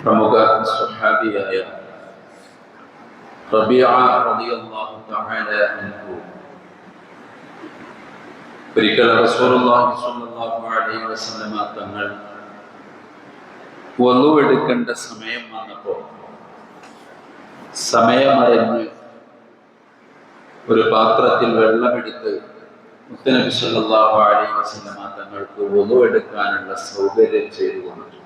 പ്രമുഖ സ്വഹാബിയായ റബീഅ റളിയല്ലാഹു തആല അൻഹു ഒരിക്കൽ റസൂലുള്ളാഹി സ്വല്ലല്ലാഹു അലൈഹി വസല്ലമ തങ്ങൾ വളു എടുക്കേണ്ട സമയം വന്നപ്പോൾ സമയമറിഞ്ഞ് ഒരു പാത്രത്തിൽ വെള്ളമെടുത്ത് മുത്തനബി സ്വല്ലല്ലാഹു അലൈഹി വസല്ലമ തങ്ങൾക്ക് വളു എടുക്കാനുള്ള സൗകര്യം ചെയ്തു കൊടുത്തു.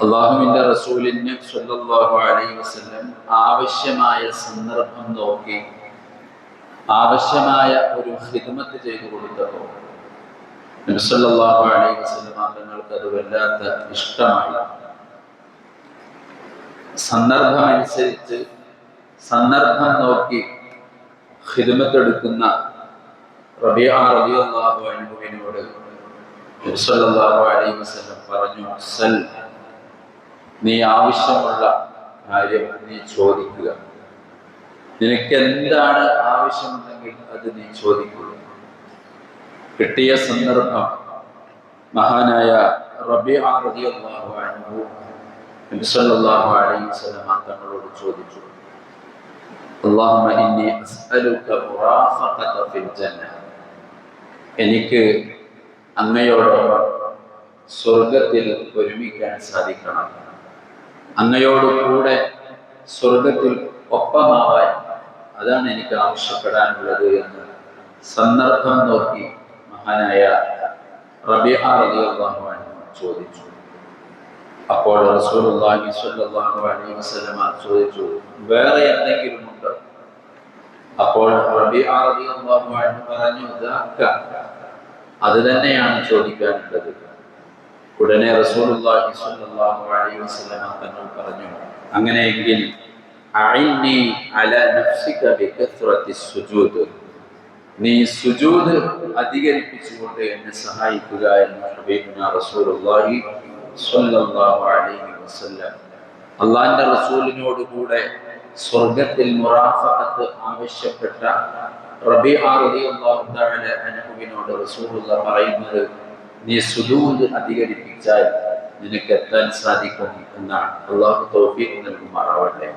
അല്ലാഹുവിന്റെ റസൂലിന് സ്വല്ലല്ലാഹു അലൈഹി വസല്ലം ആവശ്യമായ സന്ദർഭം നോക്കി ആവശ്യമായ ഒരു ഖിദ്മത്ത് ചെയ്തു കൊടുത്തപ്പോൾ നബി സ്വല്ലല്ലാഹു അലൈഹി വസല്ലം തങ്ങൾക്ക് അത് വല്ലാത്ത ഇഷ്ടമായി. സന്ദർഭമനുസരിച്ച് സന്ദർഭം നോക്കി ഖിദ്മത്ത് എടുക്കുന്ന റബീഅ റളിയല്ലാഹു അൻഹുവിനോട് നബി സ്വല്ലല്ലാഹു അലൈഹി വസല്ലം പറഞ്ഞു, സൽ, നീ ആവശ്യമുള്ള കാര്യം നീ ചോദിക്കുക. നിനക്ക് എന്താണ് ആവശ്യമുണ്ടെങ്കിൽ അത് നീ ചോദിക്കുക. കിട്ടിയ സന്ദർഭം മഹാനായ റബീഅ റളിയല്ലാഹു അൻഹു നബി സല്ലല്ലാഹു അലൈഹി വസല്ലം തങ്ങളോട് ചോദിച്ചു, അല്ലാഹുമ്മ ഇന്നി അസ്അലുക മുറാഫഖത ഫിൽ ജന്ന, എനിക്ക് അങ്ങയോടൊപ്പം സ്വർഗത്തിൽ ഒരുമിക്കാൻ സാധിക്കണം, അങ്ങയോട് കൂടെ സ്വർഗത്തിൽ ഒപ്പമാവാൻ, അതാണ് എനിക്ക് ആവശ്യപ്പെടാനുള്ളത് എന്ന് സന്ദർഭം നോക്കി മഹാനായ റബീഅ റളിയല്ലാഹു അൻഹു ചോദിച്ചു. അപ്പോൾ റസൂലുള്ളാഹി സ്വല്ലല്ലാഹു അലൈഹി വസല്ലം ചോദിച്ചു, വേറെ എന്തെങ്കിലും ഉണ്ടോ? അപ്പോൾ റബീഅ റളിയല്ലാഹു അൻഹു പറഞ്ഞു, അത് തന്നെയാണ് ചോദിക്കാനുള്ളത്. ഉടനെ റസൂലുള്ളാഹി സ്വല്ലല്ലാഹു അലൈഹി വസല്ലം തങ്ങൾ പറഞ്ഞു, അങ്ങനെയെങ്കിൽ അഇന്നി അലാ നഫ്സിക ബികസ്റത്തി സുജൂദ്, നീ സുജൂദ് അധികരിപ്പിച്ചുകൊണ്ട് എന്നെ സഹായിക്കുക എന്ന് ഹബീബുനാ റസൂലുള്ളാഹി സ്വല്ലല്ലാഹു അലൈഹി വസല്ലം അല്ലാഹുവിന്റെ റസൂലിനോട് കൂടെ സ്വർഗ്ഗത്തിൽ മുറാഫഖത്ത് ആവശ്യപ്പെട്ട റബീഅ റളിയല്ലാഹു തആല അൻഹുവിനോട് റസൂലുള്ളാഹി പറയുന്നത്, നീ സുജൂദ് അധികരിപ്പിച്ചാൽ നിനക്ക് എത്താൻ സാധിക്കും എന്നാണ്. അല്ലാഹു തൗഫീഖ് നൽകുമാറാവട്ടെ.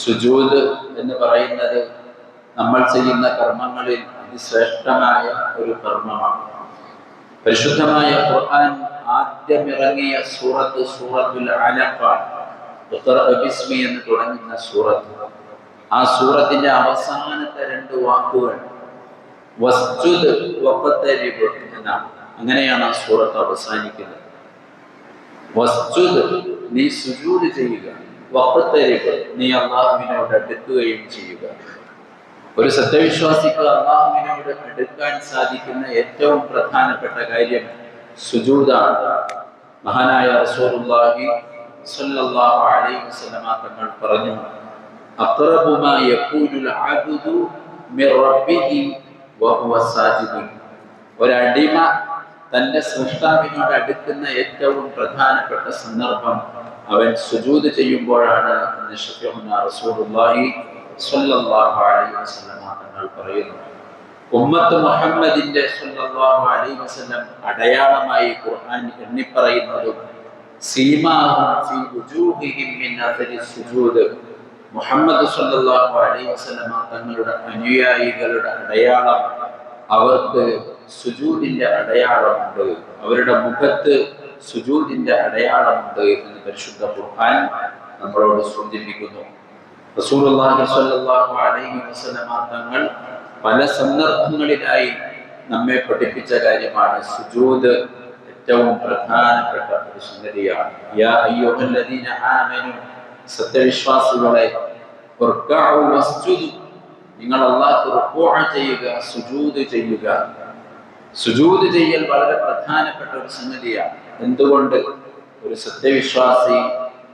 സുജൂദ് എന്ന് പറയുന്നത് നമ്മൾ ചെയ്യുന്ന കർമ്മങ്ങളിൽ അതിശ്രേഷ്ഠമായ ഒരു കർമ്മമാണ്. പരിശുദ്ധമായ ഖുർആൻ ആദ്യമിറങ്ങിയ സൂറത്തുൽ അലഖ, ഇഖ്റഅ ബിസ്മി എന്ന് തുടങ്ങുന്ന സൂറത്ത്, ആ സൂറത്തിന്റെ അവസാനത്തെ രണ്ട് വാക്കുകൾ വസ്ജുദ് വഖ്തരിബ് എന്നാണ്. അങ്ങനെയാണ് ആ സൂറത്ത് അവസാനിക്കുന്നത്. വസ്ജുദ്, നീ സുജൂദ് ചെയ്യുക, വഖ്തരിബ്, നീ അല്ലാഹുവിനോട് അടുക്കുകയും ചെയ്യുക. ഒരു സത്യവിശ്വാസിക്ക് അല്ലാഹുവിനോട് അടുക്കാൻ സാധിക്കുന്ന ഏറ്റവും പ്രധാനപ്പെട്ട കാര്യം സുജൂദാണ്. മഹാനായ റസൂലുള്ളാഹി സ്വല്ലല്ലാഹു അലൈഹി വസല്ലം തങ്ങൾ പറഞ്ഞു, അഖ്റബു മാ യഖൂലുൽ അബ്ദു മിർ റബ്ബിഹി വഹുവ സാജിദ്, ഒരടിമ തന്റെ സൃഷ്ടാവിനോട് അടുക്കുന്ന ഏറ്റവും പ്രധാനപ്പെട്ട സന്ദർഭം അവൻ സുജൂദ് ചെയ്യുമ്പോഴാണ് എന്ന് ശഫീഉനാ റസൂലുള്ളാഹി സ്വല്ലല്ലാഹു അലൈഹി വസല്ലം തങ്ങൾ പറയുന്നു. ഉമ്മത്ത് മുഹമ്മദിന്റെ സ്വല്ലല്ലാഹു അലൈഹി വസല്ലം അടയാളമായി ഖുർആൻ എണ്ണിപ്പറയുന്നതും സീമാഹും ഫീ വുജൂഹിഹിം മിൻ അഥരി സുജൂദ്, മുഹമ്മദ് സ്വല്ലല്ലാഹു അലൈഹി വസല്ലം തങ്ങളുടെ അനുയായികളുടെ അടയാളം, അവർക്ക് സുജൂദിന്റെ അടയാളമുണ്ട്, അവരുടെ മുഖത്ത് സുജൂദിന്റെ അടയാളമുണ്ട് എന്ന് പരിശുദ്ധ ഖുർആൻ നമ്മളോട് സൂചിപ്പിക്കുന്നു. റസൂലുള്ളാഹി സ്വല്ലല്ലാഹു അലൈഹി വസല്ലം തങ്ങൾ പല സന്ദർഭങ്ങളിലായി നമ്മെ പഠിപ്പിച്ച കാര്യമാണ് സുജൂദ്. ഏറ്റവും പ്രധാനപ്പെട്ട ഒരു സംഗതിയാണ്. യാ അയ്യുഹല്ലദീന ആമനു, സത്യവിശ്വാസികളെ, വർക്കഉ വസ്ജുദു, നിങ്ങൾ അല്ലാഹുവിന് റുകൂഅ ചെയ്യുക, സുജൂദ് ചെയ്യുക. സുജൂദ് ചെയ്യൽ വളരെ പ്രധാനപ്പെട്ട ഒരു സംഗതിയാണ്. എന്തുകൊണ്ട്? ഒരു സത്യവിശ്വാസി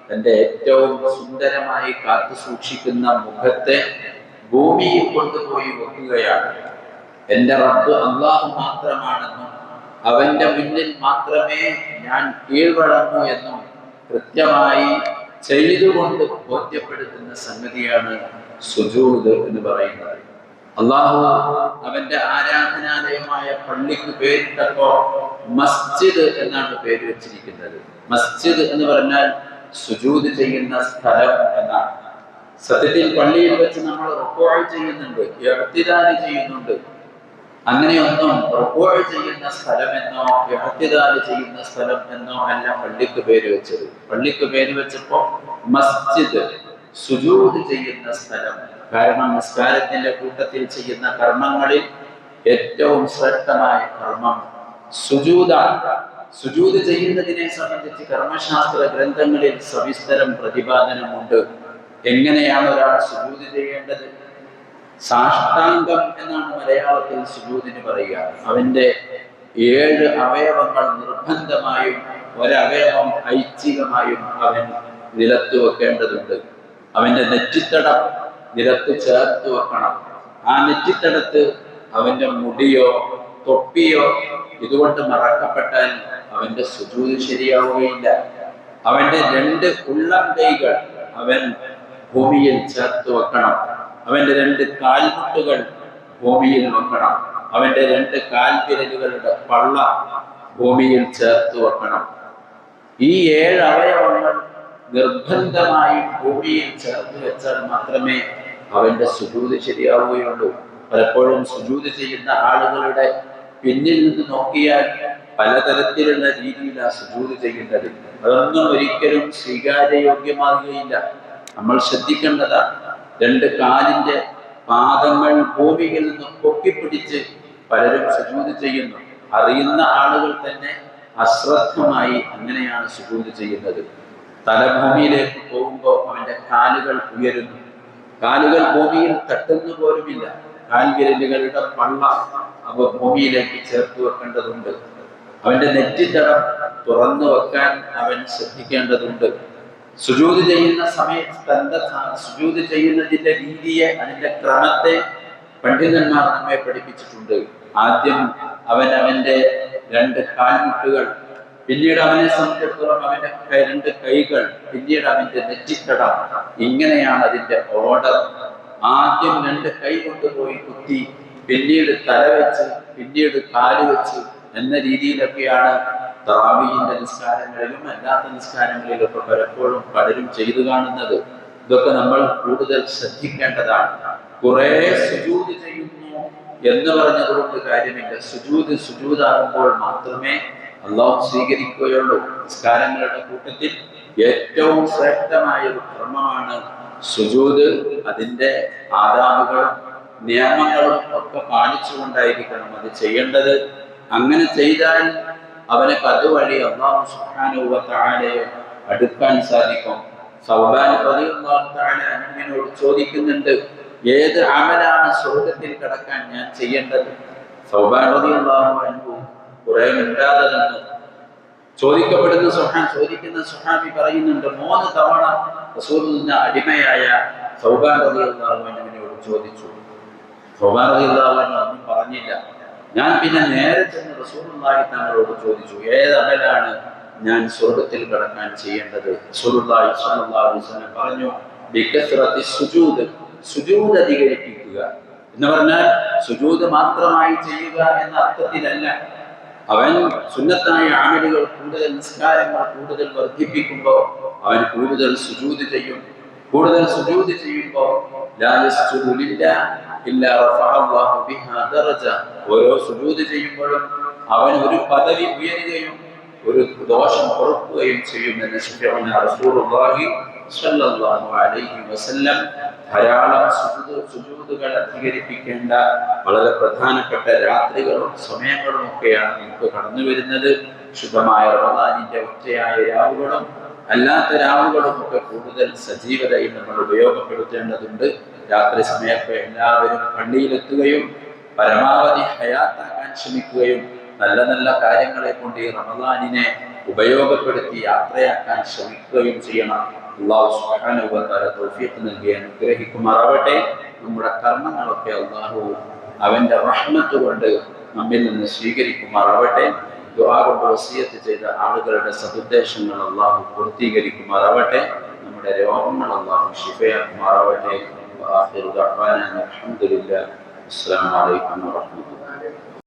തന്റെ ഏറ്റവും സുന്ദരമായി കാത്തു സൂക്ഷിക്കുന്ന മുഖത്തെ ഭൂമിയിൽ കൊണ്ടുപോയി വെക്കുകയാണ്. എന്റെ റബ്ബ് അല്ലാഹു മാത്രമാണെന്നും അവന്റെ മുന്നിൽ മാത്രമേ ഞാൻ കീഴ്വഴങ്ങൂ എന്നും കൃത്യമായി ചെയ്തുകൊണ്ട് ബോധ്യപ്പെടുത്തുന്ന സംഗതിയാണ് സുജൂദ് എന്ന് പറയുന്നത്. അല്ലാഹു അവന്റെ ആരാധനാലയമായ പള്ളിക്ക് പേരിട്ടപ്പോ മസ്ജിദ് എന്നാണ് പേര് വെച്ചിരിക്കുന്നത്. മസ്ജിദ് എന്ന് പറഞ്ഞാൽ സുജൂദ് ചെയ്യുന്ന സ്ഥലം എന്നാണ്. സത്യത്തിൽ പള്ളിയിൽ വെച്ച് നമ്മൾ റുക്വഅ് ചെയ്യുന്നുണ്ട്, ഇഅ്തിദാൽ ചെയ്യുന്നുണ്ട്. അങ്ങനെയൊന്നും റുക്വഅ് ചെയ്യുന്ന സ്ഥലമെന്നോ ഇഅ്തിദാൽ ചെയ്യുന്ന സ്ഥലം എന്നോ അല്ല പള്ളിക്ക് പേര് വെച്ചത്. പള്ളിക്ക് പേര് വെച്ചപ്പോ മസ്ജിദ്, സുജൂദ് ചെയ്യുന്ന സ്ഥലം. കാരണം നിസ്കാരത്തിന്റെ കൂട്ടത്തിൽ ചെയ്യുന്ന കർമ്മങ്ങളിൽ ഏറ്റവും ശ്രേഷ്ഠമായ കർമ്മം സുജൂദാണ്. സുജൂദ് ചെയ്യുന്നതിനെ സംബന്ധിച്ച് കർമ്മശാസ്ത്ര ഗ്രന്ഥങ്ങളിൽ സവിസ്തരം പ്രതിപാദനമുണ്ട്. എങ്ങനെയാണ് ഒരാൾ സുജൂദ് ചെയ്യേണ്ടത്? സാഷ്ടാംഗം എന്നാണ് മലയാളത്തിൽ സുജൂദിന് പറയുക. അവന്റെ 7 അവയവങ്ങൾ നിർബന്ധമായും ഒരവയവം ഐച്ഛികമായും അവൻ നിലത്ത് വെക്കേണ്ടതുണ്ട്. അവന്റെ നെറ്റിത്തടം നിലത്ത് ചേർത്ത് വെക്കണം. ആ നെറ്റിത്തടത്ത് അവന്റെ മുടിയോ തൊപ്പിയോ ഇതുകൊണ്ട് മറക്കപ്പെട്ടാൽ അവന്റെ സുജൂദ് ശരിയാവുകയില്ല. അവന്റെ 2 ഉള്ളം കൈകൾ അവൻ ഭൂമിയിൽ ചേർത്ത് വെക്കണം. അവന്റെ 2 കാൽമുട്ടുകൾ ഭൂമിയിൽ വെക്കണം. അവന്റെ 2 കാൽവിരലുകളുടെ പള്ള ഭൂമിയിൽ ചേർത്ത് വെക്കണം. ഈ 7 അവയവങ്ങൾ നിർബന്ധമായും ഭൂമിയിൽ ചേർത്ത് വെച്ചാൽ മാത്രമേ അവന്റെ സുജൂദ് ശരിയാവുകയുള്ളൂ. പലപ്പോഴും സുജൂദ് ചെയ്യുന്ന ആളുകളുടെ പിന്നിൽ നിന്ന് നോക്കിയാൽ പലതരത്തിലുള്ള രീതിയിലാണ് സുജൂദ് ചെയ്യുന്നത്. അതൊന്നും ഒരിക്കലും സ്വീകാര്യയോഗ്യമാകുകയില്ല. നമ്മൾ ശ്രദ്ധിക്കേണ്ടതാണ്. 2 കാലിന്റെ പാദങ്ങൾ ഭൂമിയിൽ നിന്ന് പൊക്കിപ്പിടിച്ച് പലരും സുജൂദ് ചെയ്യുന്നു. അറിയുന്ന ആളുകൾ തന്നെ അശ്രദ്ധമായി അങ്ങനെയാണ് സുജൂദ് ചെയ്യുന്നത്. തലഭൂമിയിലേക്ക് പോകുമ്പോൾ അവന്റെ കാലുകൾ ഉയരുന്നു. കാലുകൾ ഭൂമിയിൽ തട്ടുന്ന പോലുമില്ല. കാൽവിരലുകളുടെ പള്ള അവ ഭൂമിയിലേക്ക് ചേർത്ത് വെക്കേണ്ടതുണ്ട്. അവന്റെ നെറ്റിത്തടം തുറന്നു വെക്കാൻ അവൻ ശ്രദ്ധിക്കേണ്ടതുണ്ട്. സുജൂദ് ചെയ്യുന്ന സമയത്ത് സുജൂദ് ചെയ്യുന്നതിന്റെ രീതിയെ, അതിന്റെ ക്രമത്തെ പണ്ഡിതന്മാർ നമ്മെ പഠിപ്പിച്ചിട്ടുണ്ട്. ആദ്യം അവന്റെ 2 കാൽമുട്ടുകൾ, പിന്നീട് അവനെ സംബന്ധിച്ചിടത്തോളം അവന്റെ 2 കൈകൾ, പിന്നീട് അവന്റെ നെറ്റിത്തടം. ഇങ്ങനെയാണ് അതിന്റെ ഓർഡർ. ആദ്യം 2 കൈ കൊണ്ടുപോയി കുത്തി, പിന്നീട് തല വെച്ച്, പിന്നീട് കാല് വെച്ച് എന്ന രീതിയിലൊക്കെയാണ് തറാവീഹിന്റെ നിസ്കാരങ്ങളിലും അല്ലാത്ത നിസ്കാരങ്ങളിലൊക്കെ പലപ്പോഴും പലരും ചെയ്തു കാണുന്നത്. ഇതൊക്കെ നമ്മൾ കൂടുതൽ ശ്രദ്ധിക്കേണ്ടതാണ്. കുറെ സുജൂദ് ചെയ്യുന്നു എന്ന് പറഞ്ഞതുകൊണ്ട് കാര്യമില്ല. സുജൂദാകുമ്പോൾ മാത്രമേ അല്ലാഹു സ്വീകരിക്കുകയുള്ളൂ. നിസ്കാരങ്ങളുടെ കൂട്ടത്തിൽ ഏറ്റവും ശ്രേഷ്ഠമായ ഒരു കർമ്മമാണ് സുജൂദ്. അതിന്റെ ആദാബുകളും നിയമങ്ങളും ഒക്കെ പാലിച്ചുകൊണ്ടായിരിക്കണം അത് ചെയ്യേണ്ടത്. അങ്ങനെ ചെയ്താൽ അവനെ അതുവഴി അല്ലാഹു സുബ്ഹാനഹു വ തആലയെ അടുക്കാൻ സാധിക്കും. സൗബാൻ റളിയല്ലാഹു തആല അൻഹുവിനോട് ചോദിക്കുന്നുണ്ട്, ഏത് അമലാണ് സ്വർഗ്ഗത്തിൽ കടക്കാൻ ഞാൻ ചെയ്യേണ്ടത്? സൗബാൻ റളിയല്ലാഹു അൻഹു കുറെ മിണ്ടാതെ നിന്നു. ചോദിക്കുന്ന സുഹാബി പറയുന്നുണ്ട്, 3 തവണ റസൂലുള്ളാഹിന്റെ അടിമയായ സൗബാൻ റളിയല്ലാഹു അൻഹുവിനോട് ചോദിച്ചു. സൗബാൻ റളിയല്ലാഹു അൻഹു ഒന്നും പറഞ്ഞില്ല. ഞാൻ പിന്നെ നേരെ ചെന്ന് റസൂലുള്ളാഹി തങ്ങളോട് ചോദിച്ചു, ഏത് അമലാണ് ഞാൻ സ്വർഗ്ഗത്തിൽ കടക്കാൻ ചെയ്യേണ്ടത്? റസൂലുള്ളാഹി സ്വല്ലല്ലാഹു അലൈഹി വസല്ലം പറഞ്ഞു, ബികസ്റത്തി സുജൂദ്, സുജൂദ് അധികരിപ്പിക്കുക എന്ന് പറഞ്ഞാൽ സുജൂദ് മാത്രമായി ചെയ്യുക എന്ന അർത്ഥത്തിലല്ല. അവൻ സുന്നത്തായ അമലുകൾ കൂടുതൽ, നിസ്കാരങ്ങൾ കൂടുതൽ വർദ്ധിപ്പിക്കുമ്പോൾ അവൻ കൂടുതൽ സുജൂദ് ചെയ്യും. കൂടുതൽ സുജൂദ് ചെയ്യുമ്പോൾ ലാ യസ്ജുദു ലില്ലാഹി ഇല്ലാ റഫഅല്ലാഹു ബിഹാ ദറജ. ഓരോ സുജൂദ് ചെയ്യുമ്പോഴും അവൻ ഒരു പദവി ഉയരുകയും ഒരു ദോഷം കുറക്കുകയും ചെയ്യുമെന്ന് ശഫീഉനാ റസൂലുള്ളാഹി സ്വല്ലല്ലാഹു അലൈഹി വസല്ലം. ധാരാളം സുജൂദുകൾ അധികരിപ്പിക്കേണ്ട വളരെ പ്രധാനപ്പെട്ട രാത്രികളും സമയങ്ങളും ഒക്കെയാണ് നമുക്ക് കടന്നു വരുന്നത്. ശുദ്ധമായ റമദാനിന്റെ ഒറ്റയായ രാവുകളും അല്ലാത്ത രാവുകളും ഒക്കെ കൂടുതൽ സജീവതയിൽ നമ്മൾ ഉപയോഗപ്പെടുത്തേണ്ടതുണ്ട്. രാത്രി സമയത്ത് എല്ലാവരും പള്ളിയിലെത്തുകയും പരമാവധി ഹയാത്താക്കാൻ ശ്രമിക്കുകയും നല്ല നല്ല കാര്യങ്ങളെ കൊണ്ട് ഈ റമദാനിനെ ഉപയോഗപ്പെടുത്തി യാത്രയാക്കാൻ ശ്രമിക്കുകയും ചെയ്യണം. അല്ലാഹു സുബ്ഹാനഹു വ തആല തൗഫീഖ് നൽകി അനുഗ്രഹിക്കുമാറാവട്ടെ. നമ്മുടെ കർമ്മങ്ങളൊക്കെ അല്ലാഹു അവന്റെ റഹ്മത്ത് കൊണ്ട് നമ്മിൽ നിന്ന് സ്വീകരിക്കുമാറാവട്ടെ. ദുആ കൊണ്ട് വസിയത്ത് ചെയ്ത ആളുകളുടെ സദുദ്ദേശങ്ങൾ അല്ലാഹു പൂർത്തീകരിക്കുമാറാവട്ടെ. നമ്മുടെ രോഗങ്ങൾ അല്ലാഹു ശിഫയാക്കുമാറാവട്ടെ. വആഖിറു ദഅ്വാനാ അൽഹംദുലില്ലാഹി. അസ്സലാമു അലൈക്കും വറഹ്മത്തുള്ളാഹി.